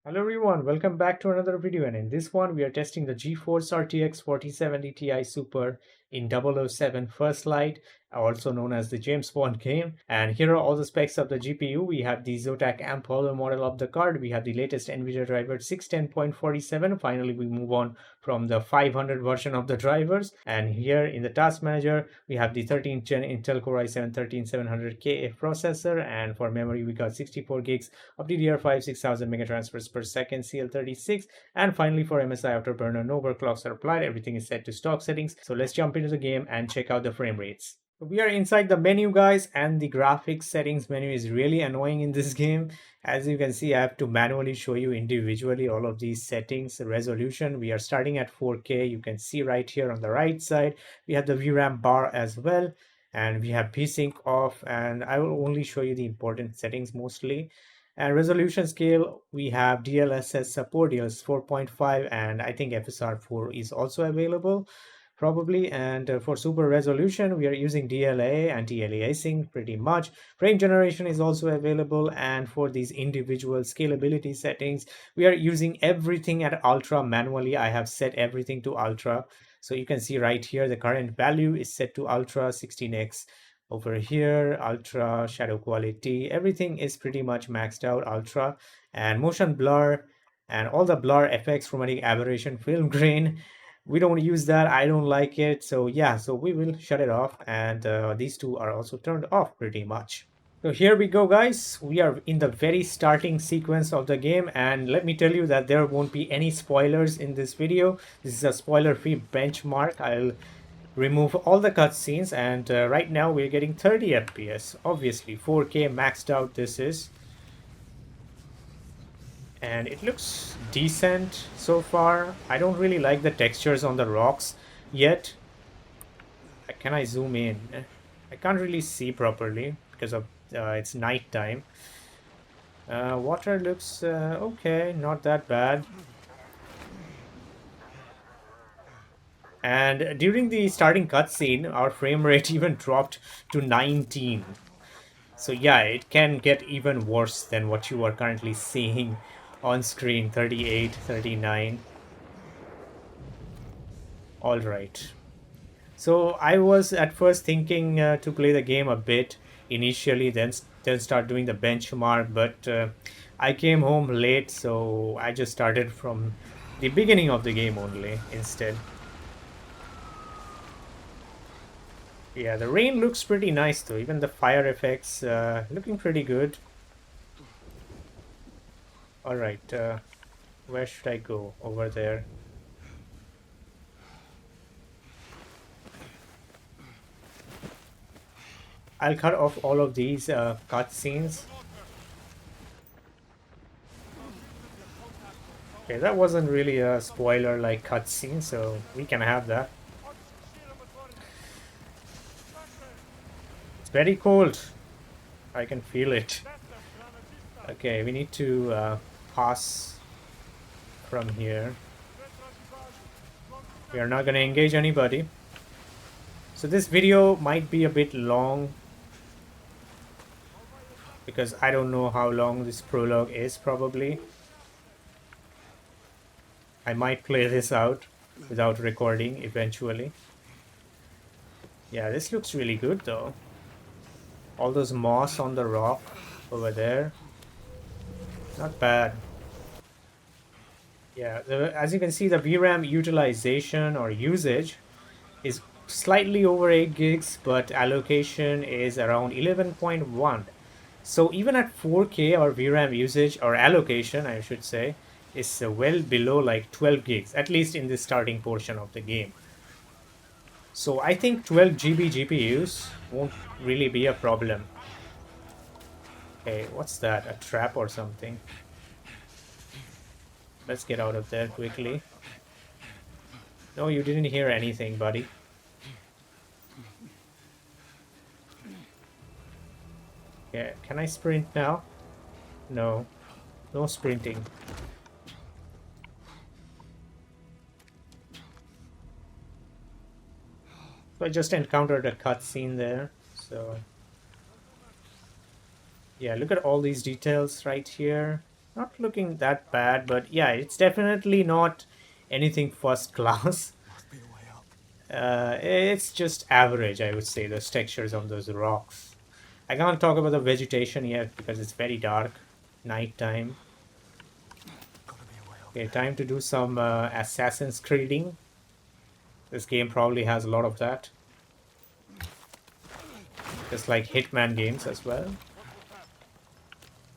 Hello everyone, welcome back to another video, and in this one we are testing the GeForce RTX 4070 Ti Super in 007 First Light, also known as the James Bond game. And here are all the specs of the GPU. We have the Zotac AMP model of the card, we have the latest NVIDIA driver 610.47. Finally we move on from the 500 version of the drivers, and here in the task manager we have the 13th gen Intel Core i7-13700K processor, and for memory we got 64 gigs of DDR5 6000 megatransfers per second CL36. And finally for MSI Afterburner, no overclocks are applied, everything is set to stock settings. So let's jump into the game and check out the frame rates. We are inside the menu, guys, and the graphics settings menu is really annoying in this game. As you can see, I have to manually show you individually all of these settings. Resolution, we are starting at 4K. You can see right here on the right side we have the VRAM bar as well, and we have P-Sync off, and I will only show you the important settings mostly. And resolution scale, we have DLSS support, DLSS 4.5, and I think FSR 4 is also available probably. And for super resolution we are using DLAA, anti-aliasing pretty much. Frame generation is also available, and for these individual scalability settings we are using everything at ultra manually. I have set everything to ultra, so you can see right here the current value is set to ultra 16x. Over here ultra, shadow quality, everything is pretty much maxed out ultra. And motion blur and all the blur effects, chromatic aberration, film grain, we don't use that. I don't like it, so yeah, so we will shut it off. And these two are also turned off pretty much. So here we go, guys. We are in the very starting sequence of the game, and let me tell you that there won't be any spoilers in this video. This is a spoiler-free benchmark. I'll remove all the cutscenes, and right now we're getting 30 FPS. Obviously 4K maxed out this is, and it looks decent so far. I don't really like the textures on the rocks yet. Can I zoom in? I can't really see properly because of it's night time. Water looks okay, not that bad. And during the starting cutscene, our frame rate even dropped to 19. So yeah, it can get even worse than what you are currently seeing on screen, 38, 39. All right. So I was at first thinking to play the game a bit initially, then start doing the benchmark, but I came home late, so I just started from the beginning of the game only instead. Yeah, the rain looks pretty nice though. Even the fire effects looking pretty good. Alright, where should I go? Over there. I'll cut off all of these cutscenes. Okay, that wasn't really a spoiler like cutscene, so we can have that. It's very cold. I can feel it. Okay, we need to pass from here. We are not going to engage anybody. So this video might be a bit long because I don't know how long this prologue is. Probably I might play this out without recording eventually. Yeah, this looks really good though. All those moss on the rock over there, not bad. Yeah, as you can see, the VRAM utilization or usage is slightly over 8 gigs, but allocation is around 11.1. So even at 4K, our VRAM usage or allocation, I should say, is well below like 12 gigs, at least in the starting portion of the game. So I think 12 GB GPUs won't really be a problem. Okay, what's that? A trap or something? Let's get out of there quickly. No, you didn't hear anything, buddy. Yeah, can I sprint now? No. No sprinting. So I just encountered a cutscene there, so... Yeah, look at all these details right here. Not looking that bad, but yeah, it's definitely not anything first class. Must be a way up. It's just average, I would say, those textures on those rocks. I can't talk about the vegetation yet because it's very dark, nighttime. Gotta be a way up. Okay, time to do some Assassin's Creeding. This game probably has a lot of that. Just like Hitman games as well.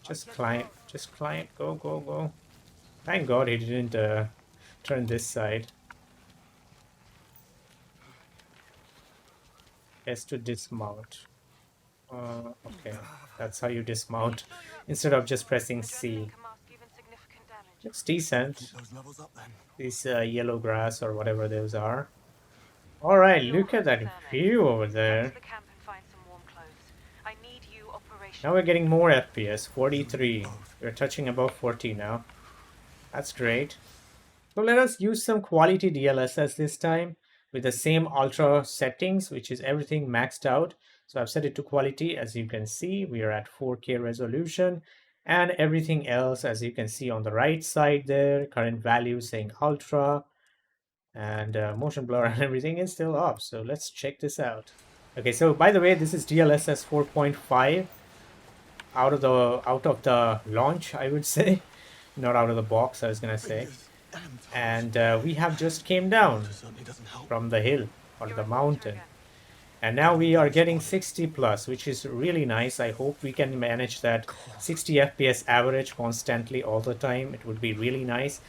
Just climb, go, go, go. Thank God he didn't turn this side. Has to dismount. Okay, that's how you dismount instead of just pressing C. Looks decent. Keep those levels up then. These yellow grass or whatever those are. Alright, look at that view over there. Now we're getting more FPS, 43. We're touching above 40 now. That's great. So let us use some quality DLSS this time with the same ultra settings, which is everything maxed out. So I've set it to quality. As you can see, we are at 4K resolution, and everything else, as you can see on the right side there, current value saying ultra, and motion blur and everything is still up. So let's check this out. Okay, so by the way, this is DLSS 4.5 out of the launch, I would say. Not out of the box, I was gonna say. And we have just came down from the hill or the mountain, and now we are getting 60 plus, which is really nice. I hope we can manage that 60 FPS average constantly all the time. It would be really nice,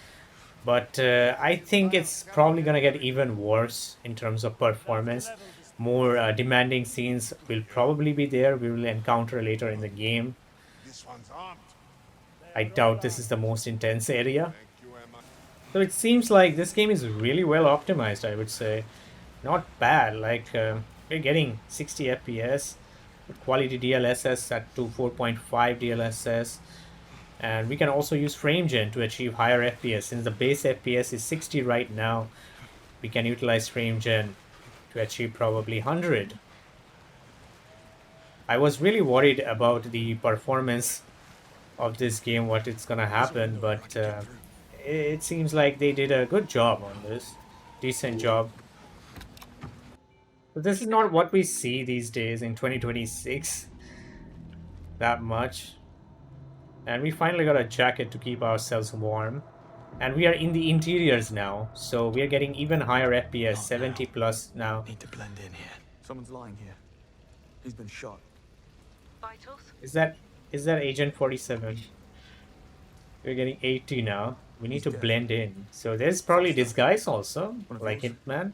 but I think it's probably gonna get even worse in terms of performance. More demanding scenes will probably be there. We will encounter later in the game. I doubt this is the most intense area. So it seems like this game is really well optimized, I would say. Not bad, like we're getting 60 FPS with quality DLSS at to 4.5 DLSS. And we can also use FrameGen to achieve higher FPS. Since the base FPS is 60 right now, we can utilize FrameGen to achieve probably 100. I was really worried about the performance of this game, what it's gonna happen, but it seems like they did a good job on this. Decent job. But this is not what we see these days in 2026 that much. And we finally got a jacket to keep ourselves warm. And we are in the interiors now, so we are getting even higher FPS, 70 plus now. Need to blend in here. Someone's lying here. He's been shot. Vitals? Is that Agent 47? We're getting 80 now. We need to blend in. So there's probably disguise also, like Hitman.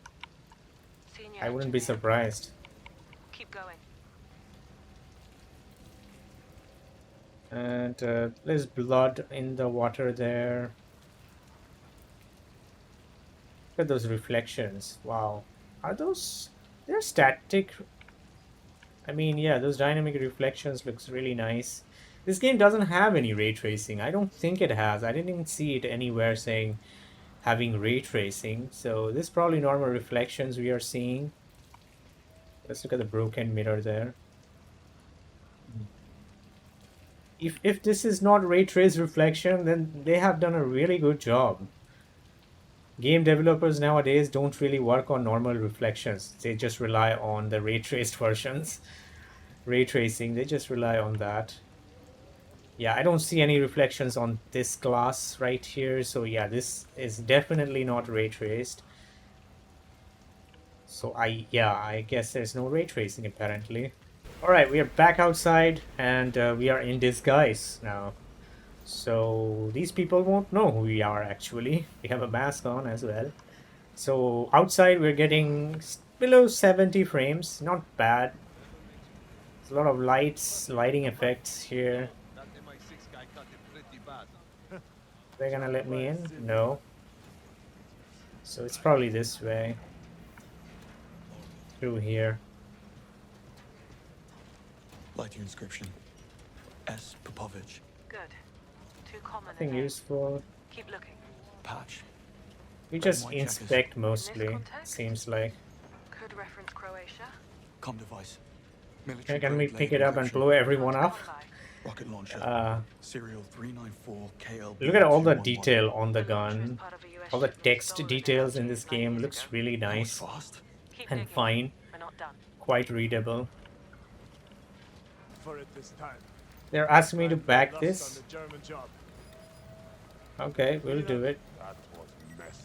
I wouldn't be surprised. Keep going. And there's blood in the water there. Look at those reflections. Wow. Are those... They're static. I mean, yeah, those dynamic reflections looks really nice. This game doesn't have any ray tracing. I don't think it has. I didn't even see it anywhere saying having ray tracing. So this is probably normal reflections we are seeing. Let's look at the broken mirror there. If this is not ray trace reflection, then they have done a really good job. Game developers nowadays don't really work on normal reflections. They just rely on the ray traced versions. Ray tracing, they just rely on that. Yeah, I don't see any reflections on this glass right here. So yeah, this is definitely not ray traced. So I guess there's no ray tracing apparently. Alright, we are back outside and we are in disguise now. So these people won't know who we are actually. We have a mask on as well. So outside we're getting below 70 frames. Not bad. There's a lot of lighting effects here. They're gonna let me in? No. So it's probably this way. Through here. Light inscription. S. Popovich. Good. Too common. Nothing useful. Keep looking. Patch. We just inspect mostly, seems like. Could reference Croatia. Com device. Can we pick it up and blow everyone up? Rocket launcher. Uh, Serial 394 KLB. Look at all the detail on the The launcher is gun. part of a US All the shipment text stolen in details in Algiers this 9 game years looks ago. really That was nice fast. Keep and digging. fine, We're not done. quite readable. For it this time. They're asking me to I'm back lost this. on the German job. Okay, we'll do it. That was a mess.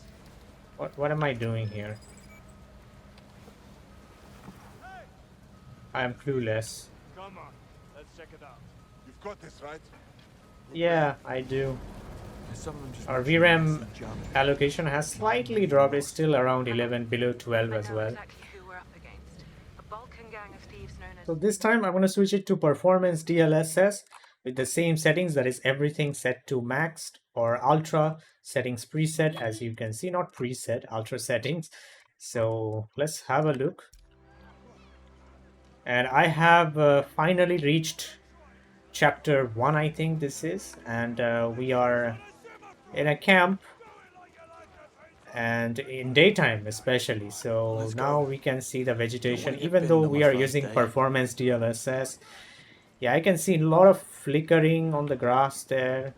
What am I doing here? I am clueless. Come on, let's check it out. You've got this, right? Yeah, I do. Some of them just Our mention VRAM it's in German. allocation has slightly dropped. It's still around 11, below 12 I as know well. exactly who we're up against. A Balkan gang of thieves known as... So this time I'm going to switch it to performance DLSS with the same settings, that is everything set to maxed or ultra settings preset, as you can see, not preset, ultra settings. So let's have a look. And I have finally reached chapter 1, I think this is, and we are in a camp and in daytime especially, so Let's now go. we can see the vegetation get even bitten though on we my are first using day. performance DLSS. Yeah, I can see a lot of flickering on the grass there.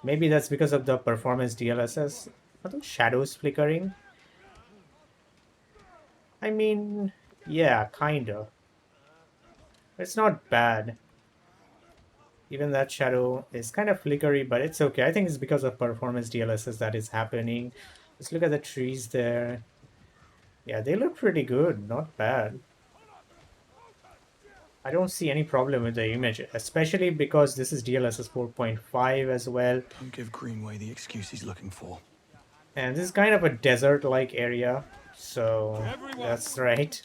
Maybe that's because of the performance DLSS. Are those shadows flickering? I mean, yeah, kind of. It's not bad. Even that shadow is kind of flickery, but it's okay. I think it's because of performance DLSS that is happening. Let's look at the trees there. Yeah, they look pretty good, not bad. I don't see any problem with the image, especially because this is DLSS 4.5 as well. Don't give Greenway the excuse he's looking for. And this is kind of a desert-like area, so that's right.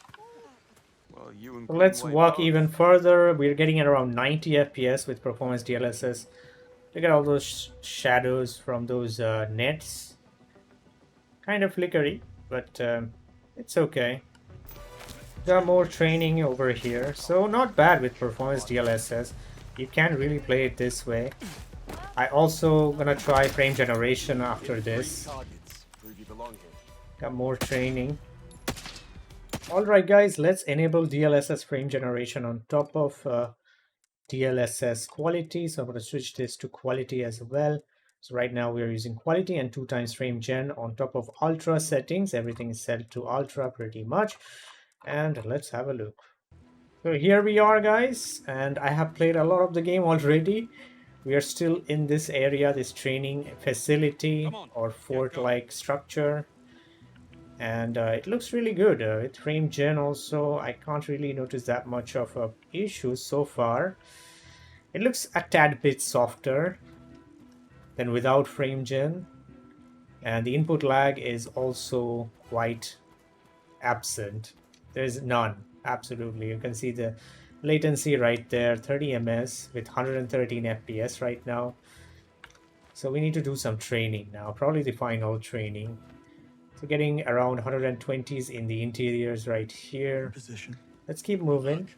Well, you and So let's Greenway walk both. even further. We're getting at around 90 FPS with performance DLSS. Look at all those shadows from those nets. Kind of flickery, but it's okay. There are more training over here, so not bad with performance DLSS. You can really play it this way. I also gonna try frame generation after this. Targets. Prove you belong here. Got more training. Alright guys, let's enable DLSS frame generation on top of DLSS Qlty. So I'm going to switch this to Qlty as well. So right now we are using Qlty and 2x frame gen on top of ultra settings. Everything is set to ultra pretty much. And let's have a look. So here we are guys, and I have played a lot of the game already. We are still in this area, this training facility or fort-like structure. And it looks really good with frame gen also. I can't really notice that much of a issue so far. It looks a tad bit softer than without frame gen, and the input lag is also quite absent. There's none, absolutely. You can see the latency right there, 30 ms with 113 fps right now. So we need to do some training now, probably the final training. So getting around 120s in the interiors right here. Position. Let's keep moving.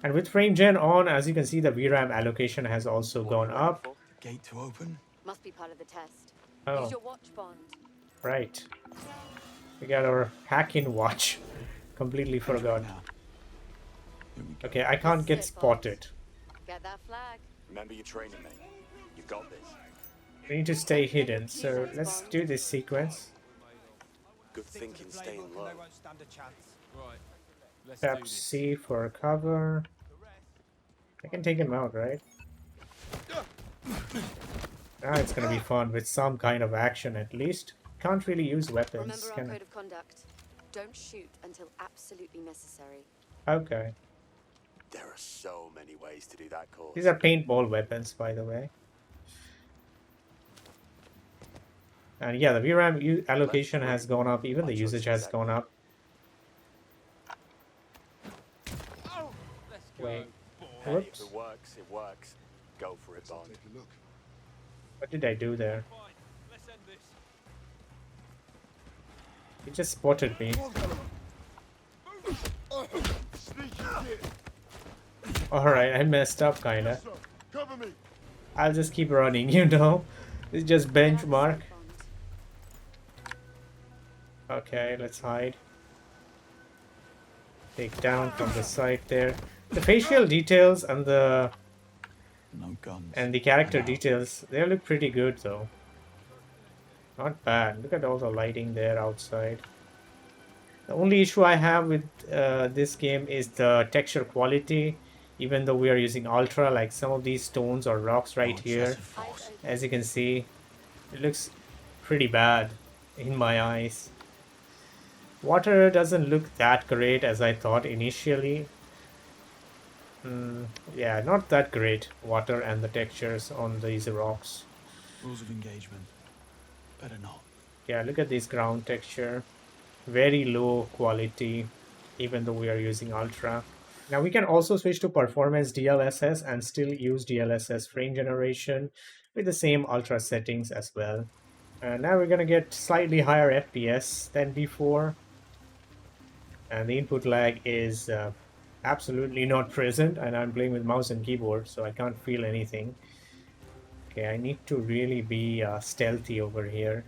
And with frame gen on, as you can see, the VRAM allocation has also gone up. Gate to open. Must be part of the test. Oh, Use your watch, Bond. right. We got our hack-in watch. Completely forgot. Now. Here we go. Okay, I can't get spotted. Get that flag. Remember your training, mate. You got this. We need to stay hidden, so let's do this sequence. Good thinking, staying low. Tap C for cover. I can take him out, right? Now it's gonna be fun with some kind of action at least. Can't really use weapons, Remember our can code of conduct. Don't shoot until absolutely necessary. I? Okay. There are so many ways to do that course. These are paintball weapons, by the way. And yeah, the VRAM allocation has gone up, even the usage has gone up. Wait, Hey, whoops. if it works, it works. Go for it, Bond. What did I do there? He just spotted me. Alright, I messed up kinda. Cover me. I'll just keep running, you know? It's just benchmark. Okay, let's hide. Take down from the side there. The facial details and the No guns. And the character I'm out. details, they look pretty good though. Not bad. Look at all the lighting there outside. The only issue I have with this game is the texture quality. Even though we are using ultra, like some of these stones or rocks right Oh, here, excessive force. as you can see, it looks pretty bad in my eyes. Water doesn't look that great as I thought initially. Yeah, not that great, water and the textures on these rocks. Rules of engagement. Better not. Yeah, look at this ground texture. Very low quality, even though we are using ultra. Now we can also switch to performance DLSS and still use DLSS frame generation with the same ultra settings as well. And now we're gonna get slightly higher FPS than before. And the input lag is absolutely not present, and I'm playing with mouse and keyboard, so I can't feel anything. Okay, I need to really be stealthy over here.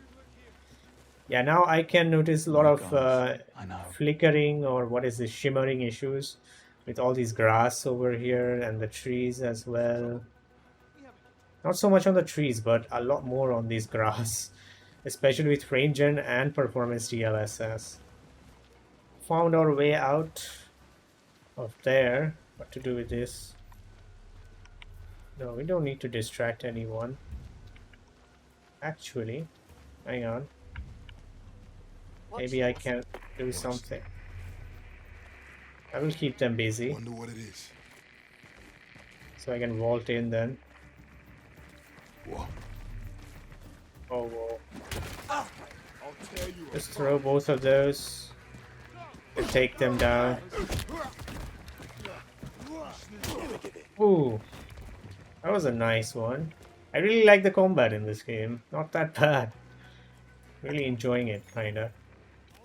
Yeah, now I can notice a lot No of guns. I know. flickering, or what is this, shimmering issues with all these grass over here and the trees as well. Not so much on the trees, but a lot more on this grass, especially with frame gen and performance DLSS. Found our way out of there. What to do with this? No, we don't need to distract anyone. Actually, hang on. Maybe I can do something. I will keep them busy. Wonder what it is. So I can vault in then. Whoa. Oh, whoa. I'll tell you. Just throw both of those and take them down. Ooh, that was a nice one. I really like the combat in this game. Not that bad. Really enjoying it, kinda.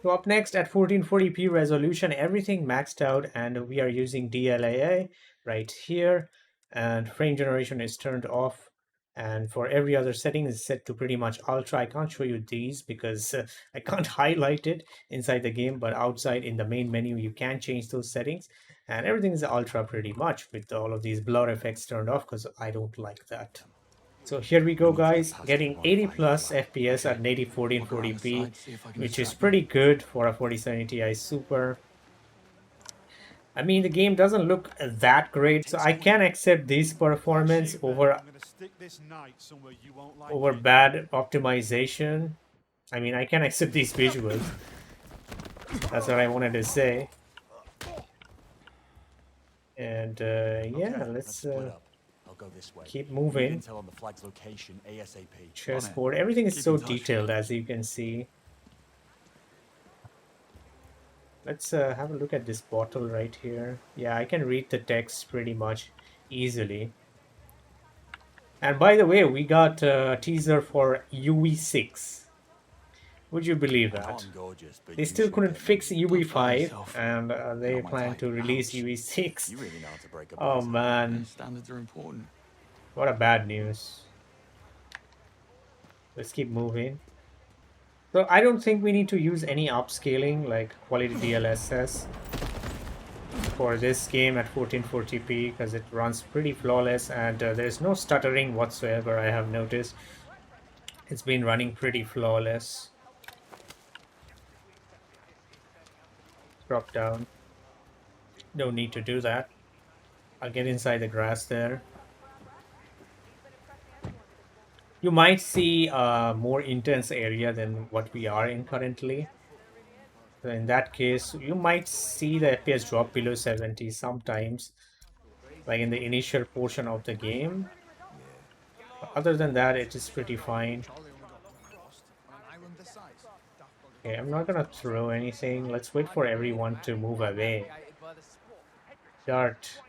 So up next, at 1440p resolution, everything maxed out, and we are using DLAA right here, and frame generation is turned off, and for every other setting is set to pretty much ultra. I can't show you these because I can't highlight it inside the game, but outside in the main menu you can change those settings, and everything is ultra pretty much with all of these blur effects turned off because I don't like that. So here we go, guys, getting 80 plus FPS at native 1440p, which is pretty good for a 4070 Ti Super. I mean, the game doesn't look that great, so I can accept this performance over bad optimization. I mean, I can accept these visuals. That's what I wanted to say. And yeah, let's Go this way. keep moving. Intel on the flag's location ASAP. Chessboard, everything is Keep so in touch. detailed, as you can see. Let's have a look at this bottle right here. Yeah, I can read the text pretty much easily. And by the way, we got a teaser for UE6. Would you believe that? Gorgeous, but They you still should couldn't get fix me. UE5, yourself. and they Not my plan type. to release Ouch. UE6. You really know how to break a Oh buzz. man, Standards are important. what a bad news. Let's keep moving. So I don't think we need to use any upscaling like quality DLSS for this game at 1440p because it runs pretty flawless, and there's no stuttering whatsoever. I have noticed it's been running pretty flawless. Drop down. No need to do that. I'll get inside the grass there. You might see a more intense area than what we are in currently. So in that case, you might see the FPS drop below 70 sometimes, like in the initial portion of the game. But other than that, it is pretty fine. Okay, I'm not gonna throw anything. Let's wait for everyone to move away. Dart.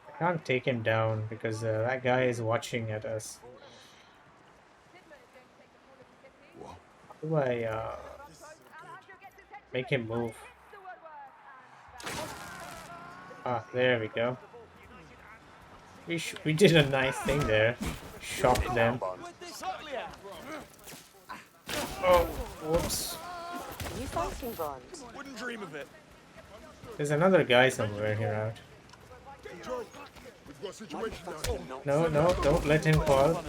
I can't take him down because that guy is watching at us. How do I make him move? Ah, there we go. We did a nice thing there. Shocked them. Oh, whoops. You fighting, Bond? Wouldn't dream of it. There's another guy somewhere here out. got a situation down here. No, no, don't let him fall.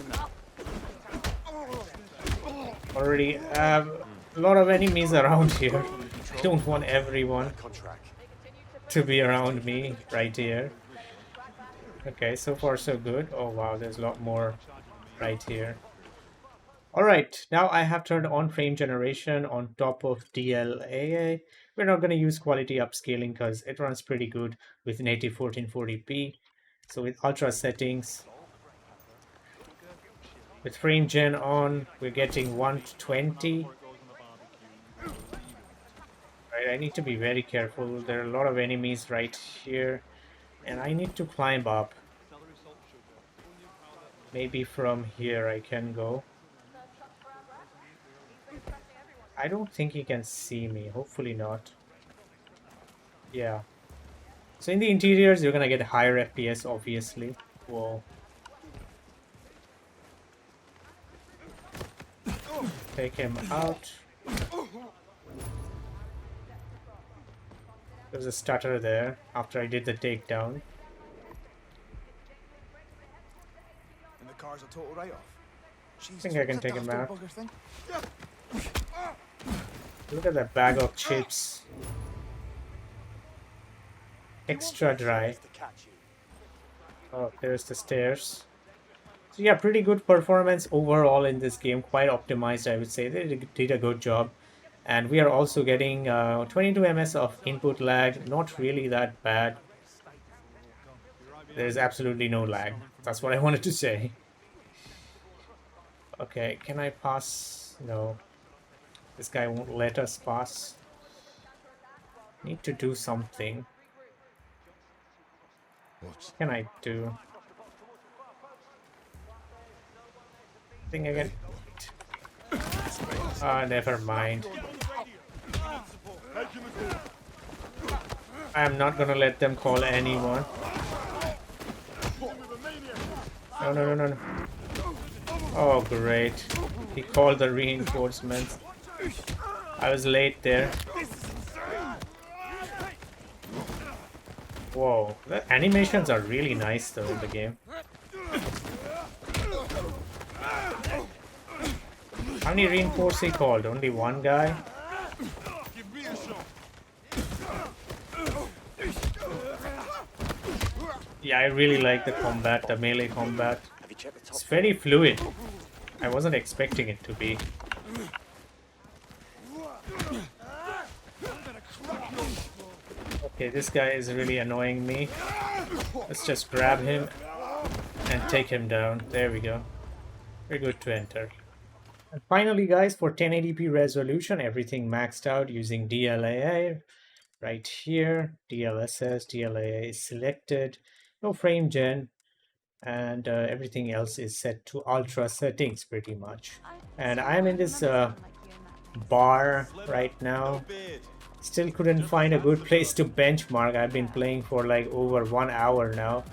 Already have a lot of enemies around here. I don't want everyone Contract. to be around me right here. Okay, so far so good. Oh wow, there's a lot more right here. Alright, now I have turned on frame generation on top of DLAA. We're not going to use quality upscaling because it runs pretty good with native 1440p. So with ultra settings, with frame gen on, we're getting 120. Right, I need to be very careful. There are a lot of enemies right here, and I need to climb up. Maybe from here I can go. I don't think he can see me. Hopefully not. Yeah. So in the interiors, you're gonna get higher FPS, obviously. Whoa. Take him out. There's a stutter there after I did the takedown. And the car's a total write-off. I think I can take him out. Look at that bag of chips. Extra dry. To catch you. Oh, there's the stairs. So yeah, pretty good performance overall in this game. Quite optimized, I would say. They did a good job. And we are also getting 22 ms of input lag. Not really that bad. There's absolutely no lag. That's what I wanted to say. Okay, can I pass? No. This guy won't let us pass. Need to do something. What can I do? I think I can... Ah, never mind. I am not gonna let them call anyone. No, no, no, no, no. Oh, great. He called the reinforcements. I was late there. Whoa, the animations are really nice though in the game. How many reinforce he called? Only one guy? Yeah, I really like the combat, the melee combat. It's very fluid. I wasn't expecting it to be. Okay, this guy is really annoying me. Let's just grab him and take him down. There we go. Very good to enter. And finally, guys, for 1080p resolution, everything maxed out using DLAA. Right here, DLSS, DLAA is selected. No frame gen. And everything else is set to ultra settings pretty much. And I'm in this bar right now. Still couldn't find a good place to benchmark. I've been playing for like over 1 hour now.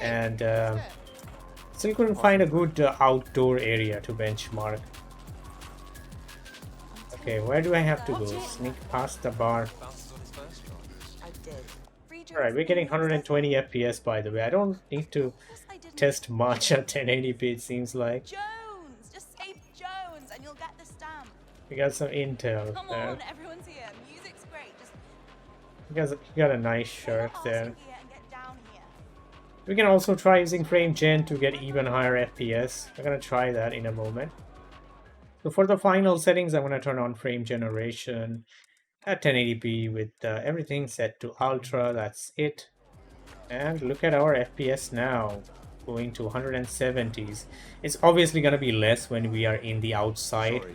And still couldn't find a good outdoor area to benchmark. Okay, where do I have to go? Sneak past the bar. Alright, we're getting 120 FPS by the way. I don't need to test much at 1080p it seems like. Jones! Just say Jones and you'll get the stamp. We got some intel Come there. on, everyone's here. Music's great. Just You got a nice shirt there. and get down here. We can also try using frame gen to get even higher FPS. I'm gonna try that in a moment. So for the final settings, I'm gonna turn on frame generation at 1080p with everything set to ultra. That's it. And look at our FPS now, going to 170s. It's obviously gonna be less when we are in the outside.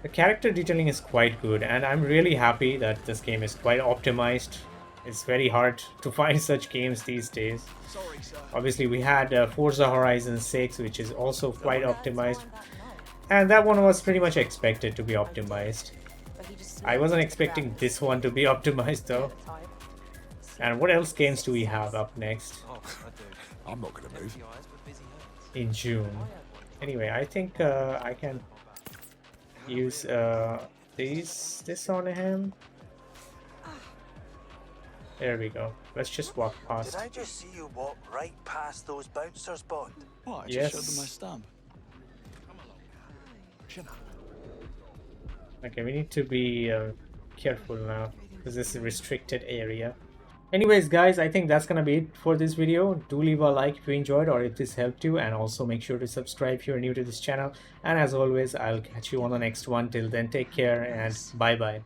The character detailing is quite good, and I'm really happy that this game is quite optimized. It's very hard to find such games these days. Obviously, we had Forza Horizon 6, which is also quite optimized. And that one was pretty much expected to be optimized. I wasn't expecting this one to be optimized though. And what else games do we have up next? I'm not gonna move. In June. Anyway, I think I can use this on him. There we go. Let's just walk past. Did I just see you walk right past those bouncers, Bond? What? I Yes. just showed them my stamp. Okay, we need to be careful now because this is a restricted area. Anyways, guys, I think that's gonna be it for this video. Do leave a like if you enjoyed or if this helped you, and also make sure to subscribe if you're new to this channel. And as always, I'll catch you on the next one. Till then, take care and bye bye.